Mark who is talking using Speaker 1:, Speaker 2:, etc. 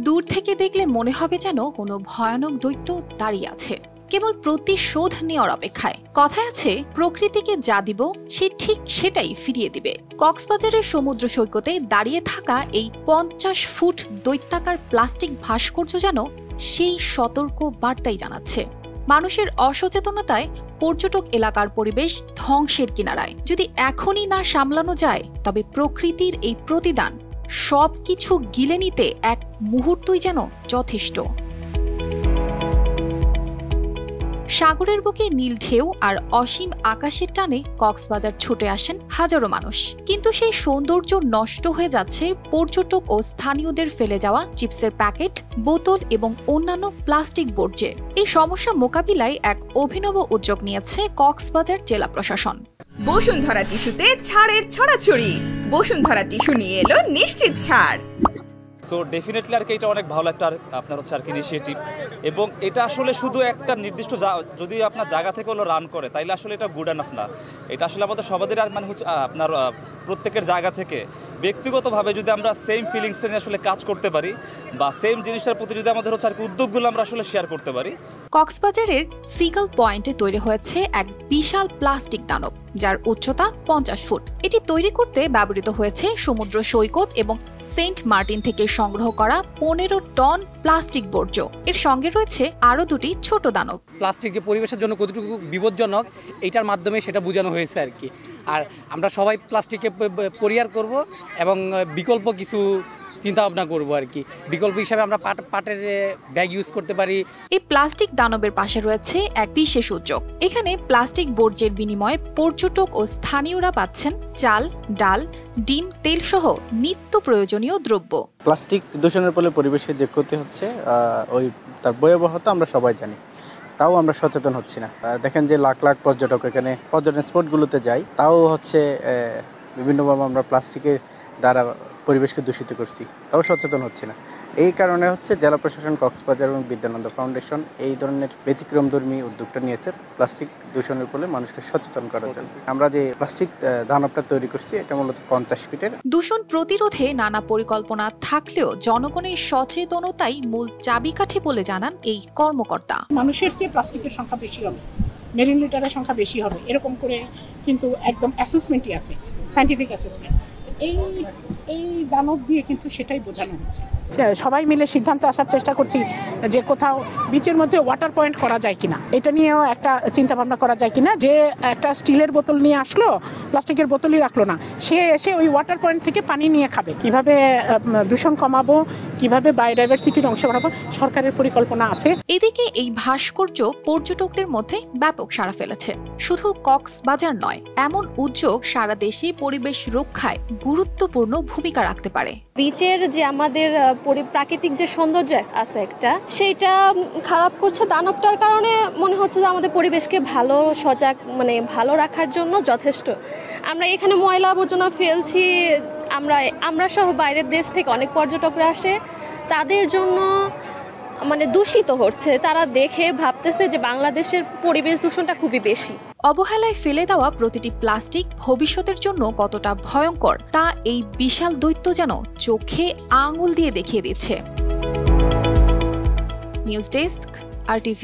Speaker 1: দূর থেকে দেখলে মনে হবে যেন কোনো ভয়ানক দৈত্য দাঁড়িয়ে আছে, কেবল প্রতিশোধ নেওয়ার অপেক্ষায়। কথায় আছে, প্রকৃতিকে যা দিব সে ঠিক সেটাই ফিরিয়ে দিবে। কক্সবাজারের সমুদ্র সৈকতে দাঁড়িয়ে থাকা এই 50 ফুট দৈত্যাকার প্লাস্টিক ভাস্কর্য যেন সেই সতর্ক বার্তাই জানাচ্ছে। মানুষের অসচেতনতায় পর্যটক এলাকার পরিবেশ ধ্বংসের কিনারায়। যদি এখনই না সামলানো যায়, তবে প্রকৃতির এই প্রতিদান সবকিছু গিলে নিতে এক মুহূর্তই যেন যথেষ্ট। সাগরের বুকে নীল ঢেউ আর অসীম আকাশের টানে কক্সবাজার ছুটে আসেন হাজারো মানুষ, কিন্তু সেই সৌন্দর্য নষ্ট হয়ে যাচ্ছে পর্যটক ও স্থানীয়দের ফেলে যাওয়া চিপসের প্যাকেট, বোতল এবং অন্যান্য প্লাস্টিক বর্জ্যে। এই সমস্যা মোকাবিলায় এক অভিনব উদ্যোগ নিয়েছে কক্সবাজার জেলা প্রশাসন।
Speaker 2: বসুন্ধরা টিস্যুতে ছাড়ের ছড়াছড়ি। বসুন্ধরা টিস্যু নিয়ে এলো নিশ্চিত ছাড়।
Speaker 3: সো ডেফিনেটলি আর কি এটা অনেক ভালো একটা আপনার হচ্ছে আর কি ইনিশিয়েটিভ, এবং এটা আসলে শুধু একটা নির্দিষ্ট যদি আপনার জায়গা থেকে হলো রান করে তাইলে আসলে এটা গুড এনাফ না। এটা আসলে আমাদের সবাদের আর মানে হচ্ছে আপনার প্রত্যেকের জায়গা থেকে ব্যক্তিগতভাবে যদি আমরা সেম ফিলিংসটা নিয়ে আসলে কাজ করতে পারি, বা সেম জিনিসটার প্রতি যদি আমাদের হচ্ছে আর কি উদ্যোগগুলো আমরা আসলে শেয়ার করতে পারি।
Speaker 1: কক্সবাজারের সিগাল পয়েন্টে তৈরি হয়েছে এক বিশাল প্লাস্টিক দানব, যার উচ্চতা 50 ফুট। এটি তৈরি করতে ব্যবহৃত হয়েছে সমুদ্র সৈকত এবং সেন্ট মার্টিন থেকে সংগ্রহ করা 15 টন প্লাস্টিক বর্জ্য। এর সঙ্গে রয়েছে আরও দুটি ছোট দানব।
Speaker 4: প্লাস্টিক যে পরিবেশের জন্য কতটুকু বিপজ্জনক, এটার মাধ্যমে সেটা বোঝানো হয়েছে আর কি। আর আমরা সবাই প্লাস্টিককে পরিহার করব এবং বিকল্প কিছু চিন্তা ভাবনা করবো আর কি। বিকল্প হিসাবে আমরা পাটের ব্যাগ ইউজ করতে পারি।
Speaker 1: এই প্লাস্টিক দানবের পাশে রয়েছে এক বিশেষ উদ্যোগ। এখানে প্লাস্টিক বর্জ্যের বিনিময়ে পর্যটক ও স্থানীয়রা পাচ্ছেন চাল, ডাল, ডিম, তেল সহ নিত্য প্রয়োজনীয় দ্রব্য।
Speaker 5: প্লাস্টিক দূষণের ফলে পরিবেশের যে ক্ষতি হচ্ছে ওই তার ভয়াবহতা আমরা সবাই জানি, তাও আমরা সচেতন হচ্ছি না। দেখেন যে লাখ লাখ পর্যটক এখানে পর্যটন স্পটগুলোতে যায়, তাও হচ্ছে বিভিন্নভাবে আমরা প্লাস্টিকের দ্বারা পরিবেশকে দূষিত করছি, তাও সচেতন হচ্ছে না। এই কারণে হচ্ছে জেলা প্রশাসন, কক্সবাজার এবং বিদ্যানন্দ ফাউন্ডেশন এই ধরনের ব্যতিক্রমধর্মী উদ্যোগটা নিয়েছে প্লাস্টিক দূষণের ফলে মানুষকে সচেতন করার জন্য। আমরা যে প্লাস্টিক দানবটা তৈরি করছি, এটা মূলত 50 ফিটের।
Speaker 1: দূষণ প্রতিরোধে নানা পরিকল্পনা থাকলেও জনগণের সচেতনতাই মূল চাবিকাঠি বলে জানান এই কর্মকর্তা।
Speaker 6: মানুষের চেয়ে প্লাস্টিকের সংখ্যা বেশি হবে, মেরিন লিটারের সংখ্যা বেশি হবে, এরকম করে কিন্তু একদম অ্যাসেসমেন্টই আছে, সায়েন্টিফিক অ্যাসেসমেন্ট। এই দানব দিয়ে কিন্তু সেটাই বোঝানো হচ্ছে। সবাই মিলে সিদ্ধান্ত আসার চেষ্টা করছি যে কোথাও বিচের মধ্যে ওয়াটার পয়েন্ট করা যায় কিনা, এটা নিয়েও একটা চিন্তা ভাবনা করা যায় কিনা। যে একটা স্টিলের বোতল নিয়ে আসলো, প্লাস্টিকের বোতলই রাখলো না, সে এসে ওই ওয়াটার পয়েন্ট থেকে পানি নিয়ে খাবে। কিভাবে দূষণ কমাবো, কিভাবে বায়োডাইভার্সিটির অংশ বাড়াবো, সরকারের পরিকল্পনা আছে।
Speaker 1: এদিকে এই ভাস্কর্য পর্যটকদের মধ্যে ব্যাপক সাড়া ফেলেছে। শুধু কক্সবাজার নয়, এমন উদ্যোগ সারা দেশে পরিবেশ রক্ষায় গুরুত্বপূর্ণ ভূমিকা রাখতে পারে।
Speaker 7: বিচের যে আমাদের প্রাকৃতিক যে সৌন্দর্য আছে একটা, সেইটা খারাপ করছে দানবটার কারণে। মনে হচ্ছে যে আমাদের পরিবেশকে ভালো সজাগ ভালো রাখার জন্য যথেষ্ট। আমরা এখানে ময়লা আবর্জনা ফেলছি, আমরা সহ বাইরের দেশ থেকে অনেক পর্যটকরা আসে, তাদের জন্য দূষিত হচ্ছে। তারা দেখে ভাবতেছে যে বাংলাদেশের পরিবেশ দূষণটা খুবই বেশি।
Speaker 1: অবহেলায় ফেলে দেওয়া প্রতিটি প্লাস্টিক ভবিষ্যতের জন্য কতটা ভয়ঙ্কর তা এই বিশাল দৈত্য যেন চোখে আঙুল দিয়ে দেখিয়ে দিচ্ছে। News desk, RTV।